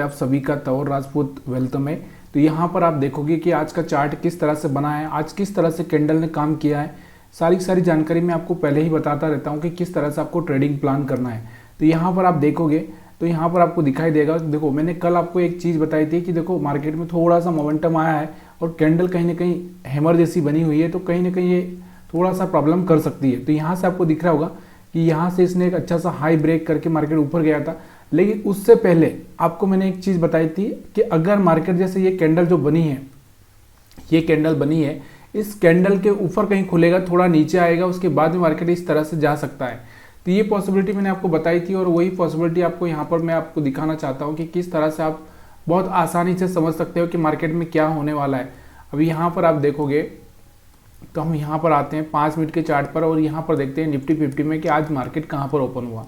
आप सभी का तौर राजपूत वेल्थ में। तो यहाँ पर आप देखोगे कि आज का चार्ट किस तरह से बना है, आज किस तरह से कैंडल ने काम किया है, सारी जानकारी मैं आपको पहले ही बताता रहता हूँ कि किस तरह से आपको ट्रेडिंग प्लान करना है। तो यहाँ पर आप देखोगे तो यहाँ पर आपको दिखाई देगा, देखो मैंने कल आपको एक चीज़ बताई थी कि देखो मार्केट में थोड़ा सा मोमेंटम आया है और कैंडल कहीं ना कहीं हैमर जैसी बनी हुई है, तो कहीं ना कहीं ये थोड़ा सा प्रॉब्लम कर सकती है। तो यहाँ से आपको दिख रहा होगा कि यहाँ से इसने एक अच्छा सा हाई ब्रेक करके मार्केट ऊपर गया था, लेकिन उससे पहले आपको मैंने एक चीज़ बताई थी कि अगर मार्केट जैसे ये कैंडल जो बनी है, ये कैंडल बनी है, इस कैंडल के ऊपर कहीं खुलेगा, थोड़ा नीचे आएगा, उसके बाद में मार्केट इस तरह से जा सकता है। तो ये पॉसिबिलिटी मैंने आपको बताई थी और वही पॉसिबिलिटी आपको यहाँ पर मैं आपको दिखाना चाहता हूँ कि किस तरह से आप बहुत आसानी से समझ सकते हो कि मार्केट में क्या होने वाला है। अभी यहाँ पर आप देखोगे तो हम यहाँ पर आते हैं 5 मिनट के चार्ट पर और यहाँ पर देखते हैं निफ्टी 50 में कि आज मार्केट कहाँ पर ओपन हुआ।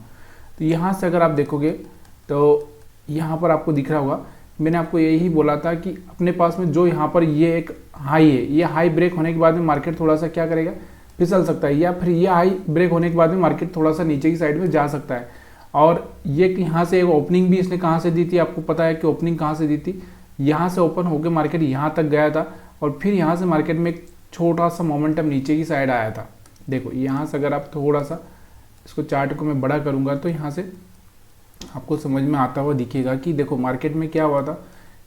तो यहाँ से अगर आप देखोगे तो यहाँ पर आपको दिख रहा होगा, मैंने आपको यही बोला था कि अपने पास में जो यहाँ पर ये एक हाई है, ये हाई ब्रेक होने के बाद में मार्केट थोड़ा सा क्या करेगा, फिसल सकता है, या फिर ये हाई ब्रेक होने के बाद में मार्केट थोड़ा सा नीचे की साइड में जा सकता है। और ये यहाँ से एक ओपनिंग भी इसने कहाँ से दी थी, आपको पता है कि ओपनिंग कहाँ से दी थी, यहाँ से ओपन होकर मार्केट यहाँ तक गया था और फिर यहाँ से मार्केट में एक छोटा सा मोमेंटम नीचे की साइड आया था। देखो यहाँ से अगर आप थोड़ा सा इसको चार्ट को मैं बड़ा करूँगा तो यहाँ से आपको समझ में आता हुआ दिखेगा कि देखो मार्केट में क्या हुआ था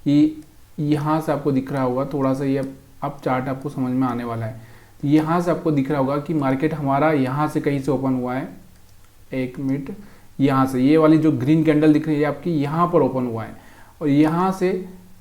कि यहाँ से आपको दिख रहा होगा थोड़ा सा, ये अब चार्ट आपको समझ में आने वाला है। यहाँ से आपको दिख रहा होगा कि मार्केट हमारा यहाँ से कहीं से ओपन हुआ है, 1 मिनट, यहाँ से ये वाली जो ग्रीन कैंडल दिख रही है आपकी, यहाँ पर ओपन हुआ है और यहाँ से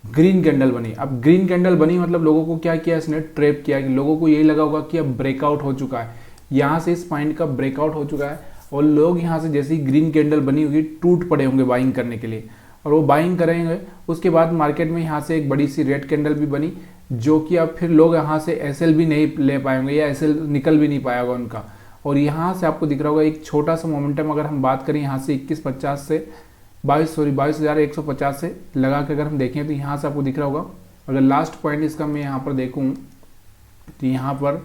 ग्रीन कैंडल बनी। अब ग्रीन कैंडल बनी मतलब लोगों को क्या किया, इसने ट्रैप किया कि लोगों को यही लगा होगा कि अब ब्रेकआउट हो चुका है, यहाँ से इस पॉइंट का ब्रेकआउट हो चुका है और लोग यहाँ से जैसे ही ग्रीन कैंडल बनी होगी टूट पड़े होंगे बाइंग करने के लिए और वो बाइंग करेंगे। उसके बाद मार्केट में यहाँ से एक बड़ी सी रेड कैंडल भी बनी, जो कि अब फिर लोग यहाँ से एसएल भी नहीं ले पाएंगे या एसएल निकल भी नहीं पाएगा उनका। और यहाँ से आपको दिख रहा होगा एक छोटा सा मोमेंटम, अगर हम बात करें यहाँ से 2150 से 22,150 से लगा के अगर हम देखें तो यहाँ से आपको दिख रहा होगा, अगर लास्ट पॉइंट इसका मैं यहाँ पर देखूँ तो यहाँ पर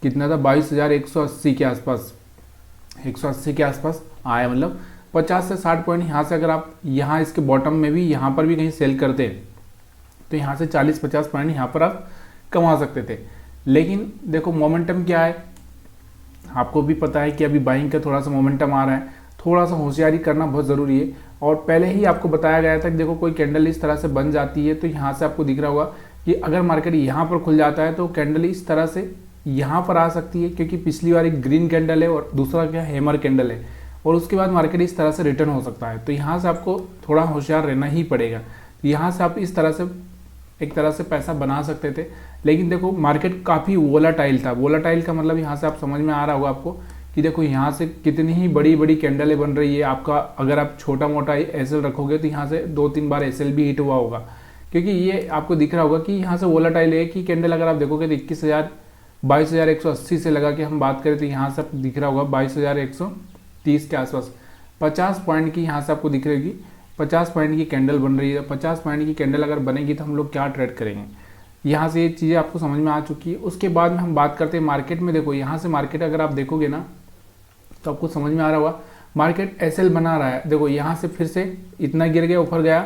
कितना था, 22,180 के आसपास, 180 के आसपास आया, मतलब 50 से 60 पॉइंट यहाँ से अगर आप यहाँ इसके बॉटम में भी यहाँ पर भी कहीं सेल करते तो यहाँ से 40-50 पॉइंट यहाँ पर आप कमा सकते थे। लेकिन देखो मोमेंटम क्या है, आपको भी पता है कि अभी बाइंग का थोड़ा सा मोमेंटम आ रहा है, थोड़ा सा होशियारी करना बहुत ज़रूरी है। और पहले ही आपको बताया गया था कि देखो कोई कैंडल इस तरह से बन जाती है तो यहाँ से आपको दिख रहा होगा कि अगर मार्केट यहाँ पर खुल जाता है तो कैंडल इस तरह से यहाँ पर आ सकती है, क्योंकि पिछली बार एक ग्रीन कैंडल है और दूसरा क्या हैमर कैंडल है, और उसके बाद मार्केट इस तरह से रिटर्न हो सकता है। तो यहाँ से आपको थोड़ा होशियार रहना ही पड़ेगा। तो यहाँ से आप इस तरह से एक तरह से पैसा बना सकते थे, लेकिन देखो मार्केट काफ़ी वोलाटाइल था। वोलाटाइल का मतलब यहाँ से आप समझ में आ रहा होगा आपको कि देखो यहाँ से कितनी ही बड़ी बड़ी कैंडलें बन रही है। आपका अगर आप छोटा मोटा एसएल रखोगे तो यहाँ से 2-3 बार एसएल भी हिट हुआ होगा, क्योंकि ये आपको दिख रहा होगा कि यहाँ से वोलाटाइल है कि कैंडल अगर आप देखोगे तो 22,180 से लगा के हम बात करें तो यहाँ से आपको दिख रहा होगा 22,130 के आसपास 50 पॉइंट की यहाँ से आपको दिख रही होगी, 50 पॉइंट की कैंडल बन रही है। 50 पॉइंट की कैंडल अगर बनेगी तो हम लोग क्या ट्रेड करेंगे, यहाँ से ये चीज़ें आपको समझ में आ चुकी है। उसके बाद में हम बात करते हैं मार्केट में। देखो यहाँ से मार्केट अगर आप देखोगे ना तो आपको समझ में आ रहा होगा मार्केट एसएल बना रहा है। देखो यहाँ से फिर से इतना गिर गया, ऊपर गया,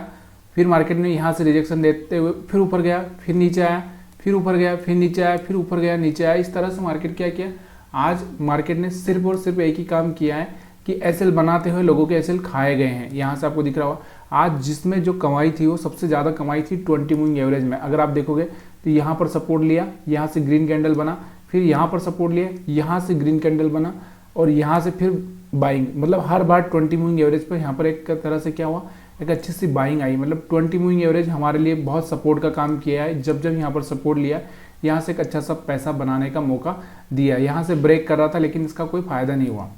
फिर मार्केट ने यहाँ से रिजेक्शन देते हुए फिर ऊपर गया, फिर नीचे आया, फिर ऊपर गया, फिर नीचे आया, फिर ऊपर गया, नीचे आया। इस तरह से मार्केट क्या किया, आज मार्केट ने सिर्फ और सिर्फ एक ही काम किया है कि एसएल बनाते हुए लोगों के एसएल खाए गए हैं। यहाँ से आपको दिख रहा होगा आज जिसमें जो कमाई थी वो सबसे ज़्यादा कमाई थी 20 मूविंग एवरेज में। अगर आप देखोगे तो यहाँ पर सपोर्ट लिया, यहाँ से ग्रीन कैंडल बना, फिर यहाँ पर सपोर्ट लिया, यहाँ से ग्रीन कैंडल बना और यहाँ से फिर बाइंग, मतलब हर बार 20 मूविंग एवरेज पर यहाँ पर एक तरह से क्या हुआ, एक अच्छी सी बाइंग आई। मतलब 20 मूविंग एवरेज हमारे लिए बहुत सपोर्ट का काम किया है। जब जब यहाँ पर सपोर्ट लिया, यहाँ से एक अच्छा सा पैसा बनाने का मौका दिया। यहाँ से ब्रेक कर रहा था लेकिन इसका कोई फ़ायदा नहीं हुआ।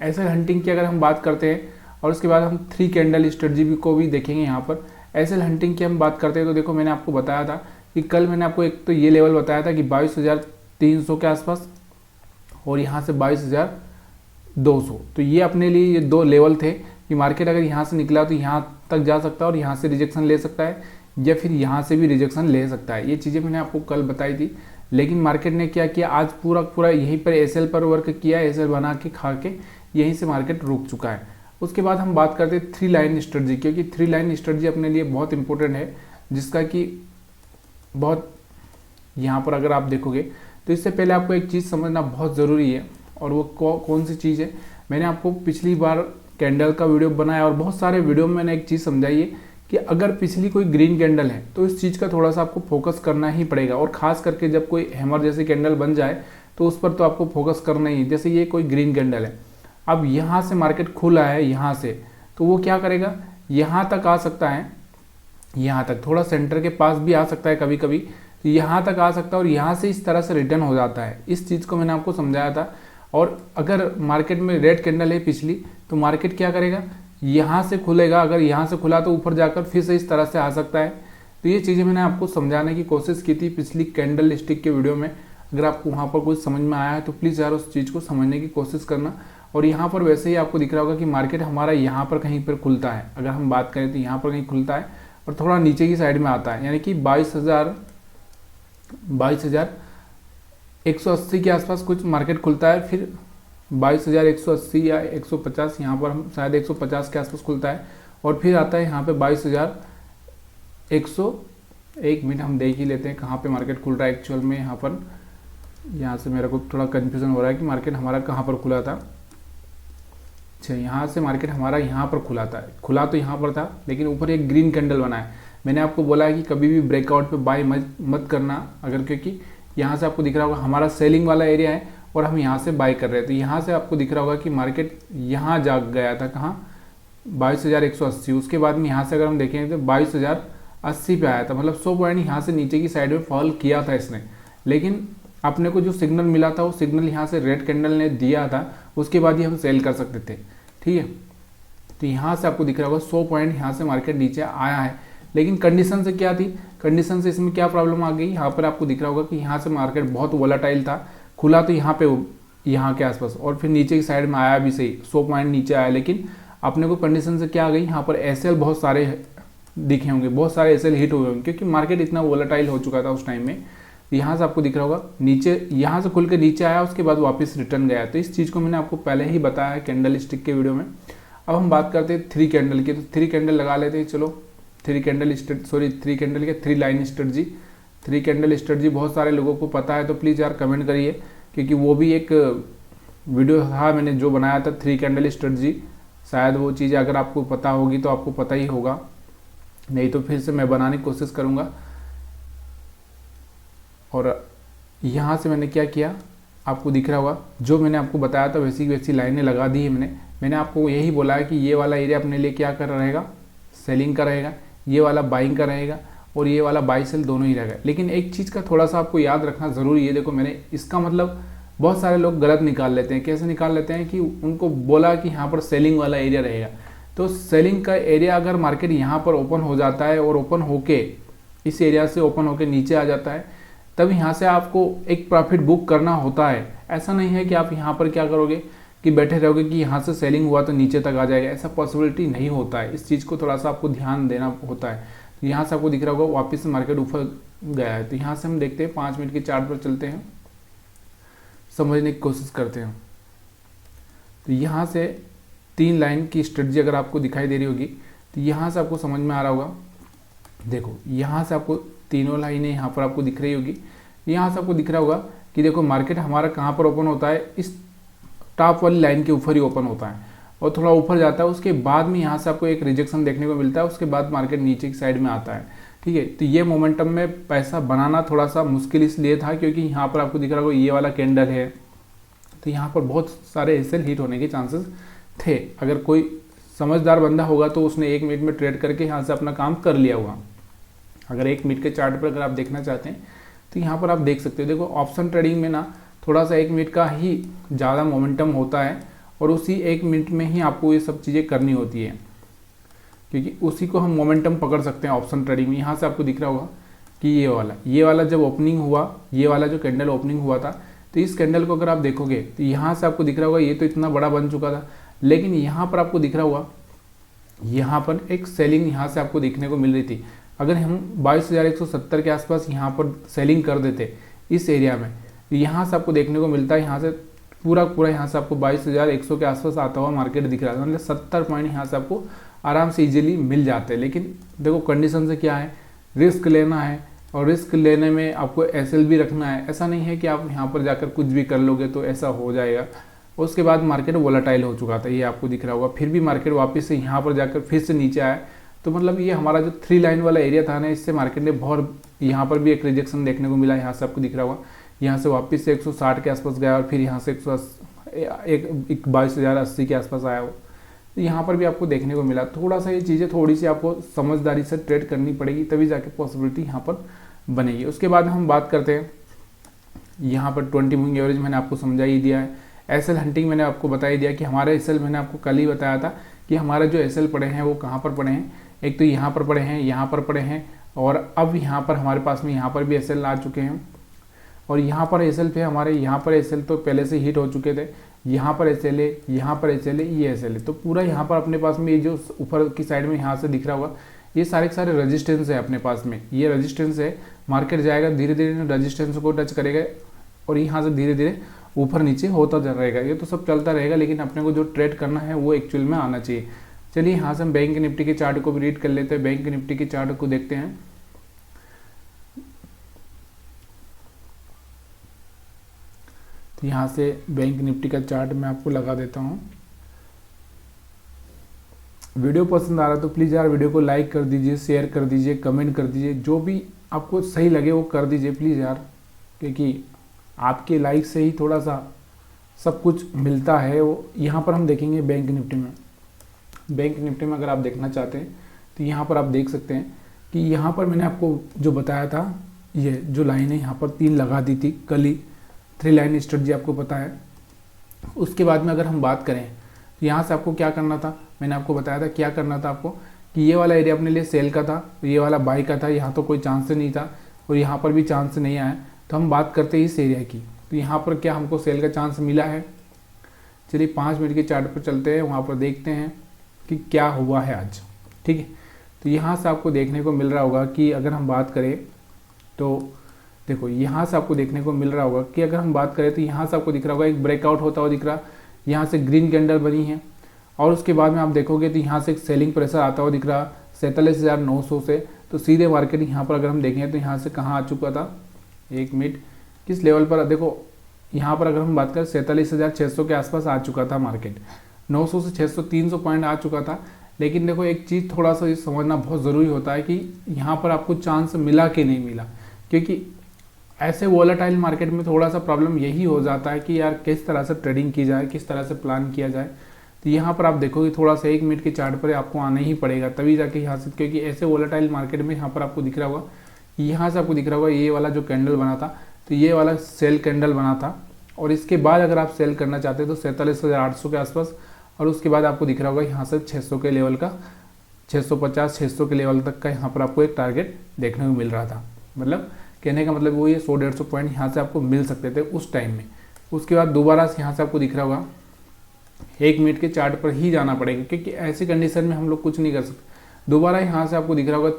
ऐसे हंटिंग की अगर हम बात करते हैं और उसके बाद हम 3 कैंडल स्ट्रेटजी को भी देखेंगे। यहाँ पर ऐसे हंटिंग की हम बात करते हैं तो देखो मैंने आपको बताया था कि कल मैंने आपको एक तो ये लेवल बताया था कि 22,300 के आसपास और यहाँ से 22,200। तो ये अपने लिए ये 2 लेवल थे कि मार्केट अगर यहाँ से निकला तो यहाँ तक जा सकता है और यहाँ से रिजेक्शन ले सकता है या फिर यहाँ से भी रिजेक्शन ले सकता है। ये चीज़ें मैंने आपको कल बताई थी, लेकिन मार्केट ने क्या किया, आज पूरा यहीं पर एसएल पर वर्क किया, एसएल बना के खा के यहीं से मार्केट रुक चुका है। उसके बाद हम बात करते हैं थ्री लाइन स्ट्रेटजी, क्योंकि थ्री लाइन स्ट्रेटजी अपने लिए बहुत इंपॉर्टेंट है, जिसका कि बहुत यहाँ पर अगर आप देखोगे तो इससे पहले आपको एक चीज़ समझना बहुत ज़रूरी है, और वो कौन सी चीज़ है। मैंने आपको पिछली बार कैंडल का वीडियो बनाया और बहुत सारे वीडियो में मैंने एक चीज़ समझाई है कि अगर पिछली कोई ग्रीन कैंडल है तो इस चीज़ का थोड़ा सा आपको फोकस करना ही पड़ेगा, और ख़ास करके जब कोई हैमर जैसी कैंडल बन जाए तो उस पर तो आपको फोकस करना ही। जैसे ये कोई ग्रीन कैंडल है, अब यहाँ से मार्केट खुला है यहाँ से, तो वो क्या करेगा, यहाँ तक आ सकता है, यहाँ तक थोड़ा सेंटर के पास भी आ सकता है कभी कभी, तो यहाँ तक आ सकता है और यहाँ से इस तरह से रिटर्न हो जाता है। इस चीज़ को मैंने आपको समझाया था। और अगर मार्केट में रेड कैंडल है पिछली, तो मार्केट क्या करेगा, यहाँ से खुलेगा, अगर यहाँ से खुला तो ऊपर जाकर फिर से इस तरह से आ सकता है। तो ये चीज़ें मैंने आपको समझाने की कोशिश की थी पिछली कैंडल स्टिक के वीडियो में। अगर आपको वहाँ पर कुछ समझ में आया है तो प्लीज़ यार उस चीज़ को समझने की कोशिश करना। और यहाँ पर वैसे ही आपको दिख रहा होगा कि मार्केट हमारा यहाँ पर कहीं पर खुलता है, अगर हम बात करें तो यहाँ पर कहीं खुलता है और थोड़ा नीचे की साइड में आता है, यानी कि 22,180 के आसपास कुछ मार्केट खुलता है, फिर 22,180 या 150, यहाँ पर हम शायद 150 के आसपास खुलता है, और फिर आता है यहाँ पे 22,100। एक मिनट हम देख ही लेते हैं कहाँ पे मार्केट खुल रहा है एक्चुअल में। यहाँ पर, यहाँ से मेरे को थोड़ा कन्फ्यूज़न हो रहा है कि मार्केट हमारा कहाँ पर खुला था। अच्छा, यहाँ से मार्केट हमारा यहाँ पर खुला था, खुला तो यहाँ पर था, लेकिन ऊपर एक ग्रीन कैंडल बना है। मैंने आपको बोला है कि कभी भी ब्रेकआउट पे बाय मत करना, अगर क्योंकि यहाँ से आपको दिख रहा होगा हमारा सेलिंग वाला एरिया है और हम यहाँ से बाय कर रहे हैं। तो यहाँ से आपको दिख रहा होगा कि मार्केट यहाँ जा गया था, कहाँ, 22,180। उसके बाद में यहाँ से अगर हम देखें तो 22,080 पे आया था, मतलब 100 पॉइंट यहाँ से नीचे की साइड में फॉल किया था इसने। लेकिन अपने को जो सिग्नल मिला था वो सिग्नल यहाँ से रेड कैंडल ने दिया था, उसके बाद ही हम सेल कर सकते थे, ठीक है। तो यहाँ से आपको दिख रहा होगा 100 पॉइंट यहाँ से मार्केट नीचे आया है, लेकिन कंडीशन से क्या थी, कंडीशन से इसमें क्या प्रॉब्लम आ गई। यहाँ पर आपको दिख रहा होगा कि यहाँ से मार्केट बहुत वोलाटाइल था, खुला तो यहाँ पे, यहाँ के आसपास, और फिर नीचे की साइड में आया भी सही, 100 पॉइंट नीचे आया। लेकिन अपने को कंडीशन से क्या आ गई, यहाँ पर एसएल बहुत सारे दिखे होंगे, बहुत सारे एसएल हिट हुए होंगे, क्योंकि मार्केट इतना वोलाटाइल हो चुका था उस टाइम में। यहाँ से आपको दिख रहा होगा नीचे, यहाँ से खुल के नीचे आया, उसके बाद वापस रिटर्न गया। तो इस चीज़ को मैंने आपको पहले ही बताया है कैंडल स्टिक के वीडियो में। अब हम बात करते हैं थ्री कैंडल की, तो थ्री कैंडल लगा लेते हैं। चलो, थ्री कैंडल के three line strategy, three candle strategy बहुत सारे लोगों को पता है, तो प्लीज़ यार कमेंट करिए, क्योंकि वो भी एक वीडियो था मैंने जो बनाया था थ्री कैंडल स्ट्रेटजी। शायद वो चीज़ें अगर आपको पता होगी तो आपको पता ही होगा, नहीं तो फिर से मैं बनाने की कोशिश करूँगा। और यहाँ से मैंने क्या किया, आपको दिख रहा होगा जो मैंने आपको बताया था वैसी वैसी लाइनें लगा दी है मैंने आपको यही बोला है कि ये वाला एरिया अपने लिए क्या कर रहेगा, सेलिंग का रहेगा, ये वाला बाइंग का रहेगा, और ये वाला बाई सेल दोनों ही रहेगा। लेकिन एक चीज़ का थोड़ा सा आपको याद रखना ज़रूरी है। देखो, मैंने इसका मतलब बहुत सारे लोग गलत निकाल लेते हैं। कैसे निकाल लेते हैं कि उनको बोला कि यहाँ पर सेलिंग वाला एरिया रहेगा, तो सेलिंग का एरिया अगर मार्केट यहाँ पर ओपन हो जाता है और ओपन होके इस एरिया से ओपन होके नीचे आ जाता है, तब यहाँ से आपको एक प्रॉफिट बुक करना होता है। ऐसा नहीं है कि आप यहाँ पर क्या करोगे कि बैठे रहोगे कि यहाँ से सेलिंग हुआ तो नीचे तक आ जाएगा, ऐसा पॉसिबिलिटी नहीं होता है। इस चीज़ को थोड़ा सा आपको ध्यान देना होता है। तो यहाँ से आपको दिख रहा होगा वापस से मार्केट ऊपर गया है। तो यहाँ से हम देखते हैं 5 मिनट के चार्ट पर चलते हैं, समझने की कोशिश करते हैं। तो यहाँ से 3 लाइन की स्ट्रेटजी अगर आपको दिखाई दे रही होगी तो यहाँ से आपको समझ में आ रहा होगा। देखो, यहाँ से आपको तीनों लाइनें यहाँ पर आपको दिख रही होगी। यहाँ से आपको दिख रहा होगा कि देखो मार्केट हमारा कहाँ पर ओपन होता है, इस टॉप वाली लाइन के ऊपर ही ओपन होता है और थोड़ा ऊपर जाता है। उसके बाद में यहाँ से आपको एक रिजेक्शन देखने को मिलता है, उसके बाद मार्केट नीचे की साइड में आता है, ठीक है। तो ये मोमेंटम में पैसा बनाना थोड़ा सा मुश्किल इसलिए था क्योंकि यहाँ पर आपको दिख रहा होगा ये वाला कैंडल है, तो यहाँ पर बहुत सारे एसएल हिट होने के चांसेस थे। अगर कोई समझदार बंदा होगा तो उसने 1 मिनट में ट्रेड करके यहाँ से अपना काम कर लिया होगा। अगर 1 मिनट के चार्ट पर अगर आप देखना चाहते हैं तो यहाँ पर आप देख सकते हो। देखो, ऑप्शन ट्रेडिंग में ना थोड़ा सा 1 मिनट का ही ज़्यादा मोमेंटम होता है और उसी 1 मिनट में ही आपको ये सब चीज़ें करनी होती है, क्योंकि उसी को हम मोमेंटम पकड़ सकते हैं ऑप्शन ट्रेडिंग में। यहाँ से आपको दिख रहा होगा कि ये वाला जब ओपनिंग हुआ, ये वाला जो कैंडल ओपनिंग हुआ था, तो इस कैंडल को अगर आप देखोगे तो यहाँ से आपको दिख रहा होगा ये तो इतना बड़ा बन चुका था, लेकिन यहाँ पर आपको दिख रहा होगा यहाँ पर एक सेलिंग यहाँ से आपको देखने को मिल रही थी। अगर हम 22,170 के आसपास यहाँ पर सेलिंग कर देते इस एरिया में, यहाँ से आपको देखने को मिलता है यहाँ से पूरा पूरा यहाँ से आपको 22,100 के आसपास आता हुआ मार्केट दिख रहा है, मतलब 70 पॉइंट यहाँ से आपको आराम से इजीली मिल जाते हैं। लेकिन देखो कंडीशन से क्या है, रिस्क लेना है और रिस्क लेने में आपको एसएल भी रखना है। ऐसा नहीं है कि आप यहाँ पर जाकर कुछ भी कर लोगे तो ऐसा हो जाएगा। उसके बाद मार्केट वोलेटाइल हो चुका था, ये आपको दिख रहा होगा, फिर भी मार्केट वापस से यहाँ पर जाकर फिर से नीचे आया। तो मतलब ये हमारा जो 3 लाइन वाला एरिया था ना, इससे मार्केट ने बहुत, यहाँ पर भी एक रिजेक्शन देखने को मिला, यहाँ से आपको दिख रहा होगा, यहाँ से वापस से 160 के आसपास गया और फिर यहाँ से 22,080 के आसपास आया हो। तो यहाँ पर भी आपको देखने को मिला। थोड़ा सा ये चीज़ें थोड़ी सी आपको समझदारी से ट्रेड करनी पड़ेगी, तभी जाके पॉसिबिलिटी यहाँ पर बनेगी। उसके बाद हम बात करते हैं यहाँ पर 20 मूविंग एवरेज मैंने आपको समझा ही दिया है। एसएल हंटिंग मैंने आपको बता ही दिया कि हमारे एसएल, मैंने आपको कल ही बताया था कि हमारे जो एसएल पड़े हैं वो कहाँ पर पड़े हैं। एक तो यहाँ पर पड़े हैं, यहाँ पर पड़े हैं, और अब यहाँ पर हमारे पास में यहाँ पर भी एसएल आ चुके हैं। और यहाँ पर एसएल पे हमारे, यहाँ पर एसएल तो पहले से हिट हो चुके थे, यहाँ पर एसएल है, यहाँ पर एसएल है, ये एसएल है। तो पूरा यहाँ पर अपने पास में ये जो ऊपर की साइड में यहाँ से दिख रहा होगा, ये सारे के सारे रेजिस्टेंस है अपने पास में, ये रेजिस्टेंस है। मार्केट जाएगा धीरे धीरे रेजिस्टेंस को टच करेगा और यहाँ से धीरे धीरे ऊपर नीचे होता जा रहेगा। ये तो सब चलता रहेगा, लेकिन अपने को जो ट्रेड करना है वो एक्चुअल में आना चाहिए। चलिए यहाँ से हम बैंक निफ्टी के चार्ट को भी रीड कर लेते हैं। बैंक निफ्टी के चार्ट को देखते हैं। तो यहाँ से बैंक निफ्टी का चार्ट मैं आपको लगा देता हूँ। वीडियो पसंद आ रहा है तो प्लीज़ यार वीडियो को लाइक कर दीजिए, शेयर कर दीजिए, कमेंट कर दीजिए, जो भी आपको सही लगे वो कर दीजिए प्लीज़ यार, क्योंकि आपके लाइक से ही थोड़ा सा सब कुछ मिलता है। वो यहाँ पर हम देखेंगे बैंक निफ्टी में, बैंक निफ्टी में अगर आप देखना चाहते हैं तो यहाँ पर आप देख सकते हैं कि यहाँ पर मैंने आपको जो बताया था, ये जो लाइन है यहाँ पर 3 लगा दी थी कल ही, 3 लाइन स्ट्रेटजी आपको पता है। उसके बाद में अगर हम बात करें तो यहाँ से आपको क्या करना था, मैंने आपको बताया था क्या करना था आपको, कि ये वाला एरिया अपने लिए सेल का था, ये वाला बाई का था, यहाँ तो कोई चांस नहीं था और यहाँ पर भी चांस नहीं आया। तो हम बात करते हैं इस एरिया की, तो यहाँ पर क्या हमको सेल का चांस मिला है। चलिए 5 मिनट के चार्ट पर चलते हैं, वहाँ पर देखते हैं कि क्या हुआ है आज। ठीक है, तो यहाँ से आपको देखने को मिल रहा होगा कि अगर हम बात करें तो देखो यहाँ से आपको देखने को मिल रहा होगा कि अगर हम बात करें तो यहाँ से आपको दिख रहा होगा एक ब्रेकआउट होता हुआ दिख रहा, यहाँ से ग्रीन कैंडल बनी है और उसके बाद में आप देखोगे तो यहाँ से एक सेलिंग प्रेशर आता हुआ दिख रहा 47,900 से। तो सीधे मार्केट यहाँ पर अगर हम देखें तो यहाँ से कहाँ आ चुका था, 1 मिनट, किस लेवल पर, देखो यहाँ पर अगर हम बात करें 47,600 के आसपास आ चुका था मार्केट, 900 से 600 300 पॉइंट आ चुका था। लेकिन देखो एक चीज़ थोड़ा सा ये समझना बहुत ज़रूरी होता है कि यहाँ पर आपको चांस मिला कि नहीं मिला, क्योंकि ऐसे वोलेटाइल मार्केट में थोड़ा सा प्रॉब्लम यही हो जाता है कि यार किस तरह से ट्रेडिंग की जाए, किस तरह से प्लान किया जाए। तो यहाँ पर आप देखोगे थोड़ा सा 1 मिनट के चार्ट पर आपको आना ही पड़ेगा, तभी जाके यहाँ से, क्योंकि ऐसे वोलेटाइल मार्केट में यहाँ पर आपको दिख रहा होगा, यहाँ से आपको दिख रहा होगा ये वाला जो कैंडल बना था, तो ये वाला सेल कैंडल बना था और इसके बाद अगर आप सेल करना चाहते हैं तो 47,800 के आसपास, और उसके बाद आपको दिख रहा होगा यहाँ से 600 के लेवल का, 650-600 के लेवल तक का यहाँ पर आपको एक टारगेट देखने को मिल रहा था। मतलब कहने का मतलब वो ये 100-150 पॉइंट यहाँ से आपको मिल सकते थे उस टाइम में। उसके बाद दोबारा से यहाँ से आपको दिख रहा होगा 1 मिनट के चार्ट पर ही जाना पड़ेगा, क्योंकि ऐसी कंडीशन में हम लोग कुछ नहीं कर सकते। दोबारा यहाँ से आपको दिख रहा होगा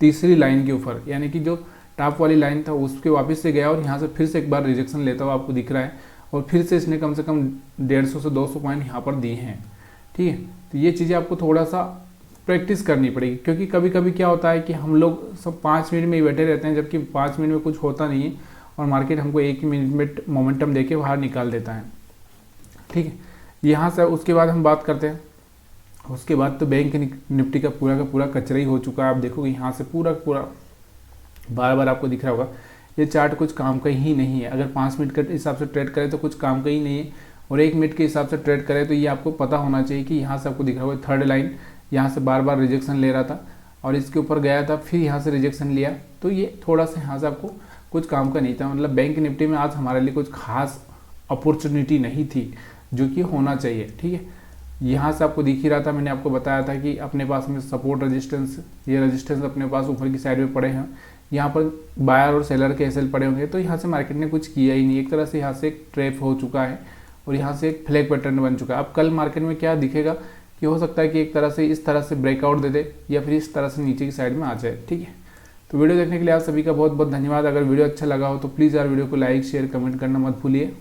तीसरी लाइन के ऊपर, यानी कि जो टॉप वाली लाइन था उसके वापस से गया और यहाँ से फिर से एक बार रिजेक्शन लेता हुआ आपको दिख रहा है और फिर से इसने कम से कम 150 से 200 पॉइंट यहाँ पर दिए हैं। ठीक है, तो ये चीज़ें आपको थोड़ा सा प्रैक्टिस करनी पड़ेगी, क्योंकि कभी कभी क्या होता है कि हम लोग सब 5 मिनट में ही बैठे रहते हैं, जबकि 5 मिनट में कुछ होता नहीं है और मार्केट हमको 1 ही मिनट में मोमेंटम देके बाहर निकाल देता है। ठीक है, यहाँ से उसके बाद हम बात करते हैं, उसके बाद तो बैंक निफ्टी का पूरा कचरा ही हो चुका है। आप देखोगे यहाँ से पूरा बार बार आपको दिख रहा होगा ये चार्ट कुछ काम का ही नहीं है। अगर 5 मिनट के हिसाब से ट्रेड करें तो कुछ काम का ही नहीं है, और 1 मिनट के हिसाब से ट्रेड करें तो ये आपको पता होना चाहिए कि यहाँ से आपको दिख रहा होगा थर्ड लाइन, यहाँ से बार बार रिजेक्शन ले रहा था और इसके ऊपर गया था, फिर यहाँ से रिजेक्शन लिया, तो ये थोड़ा सा यहाँ से आपको कुछ काम का नहीं था। मतलब बैंक निफ्टी में आज हमारे लिए कुछ खास अपॉर्चुनिटी नहीं थी जो कि होना चाहिए। ठीक है, यहाँ से आपको दिख ही रहा था, मैंने आपको बताया था कि अपने पास में सपोर्ट रेजिस्टेंस, ये रेजिस्टेंस अपने पास ऊपर की साइड में पड़े हैं, यहाँ पर बायर और सेलर के एसएल पड़े होंगे, तो यहाँ से मार्केट ने कुछ किया ही नहीं। एक तरह से यहाँ से एक ट्रैप हो चुका है और यहाँ से एक फ्लैग पैटर्न बन चुका है। अब कल मार्केट में क्या दिखेगा कि हो सकता है कि एक तरह से इस तरह से ब्रेकआउट दे दे या फिर इस तरह से नीचे की साइड में आ जाए। ठीक है, तो वीडियो देखने के लिए आप सभी का बहुत बहुत धन्यवाद। अगर वीडियो अच्छा लगा हो तो प्लीज़ यार वीडियो को लाइक शेयर कमेंट करना मत भूलिए।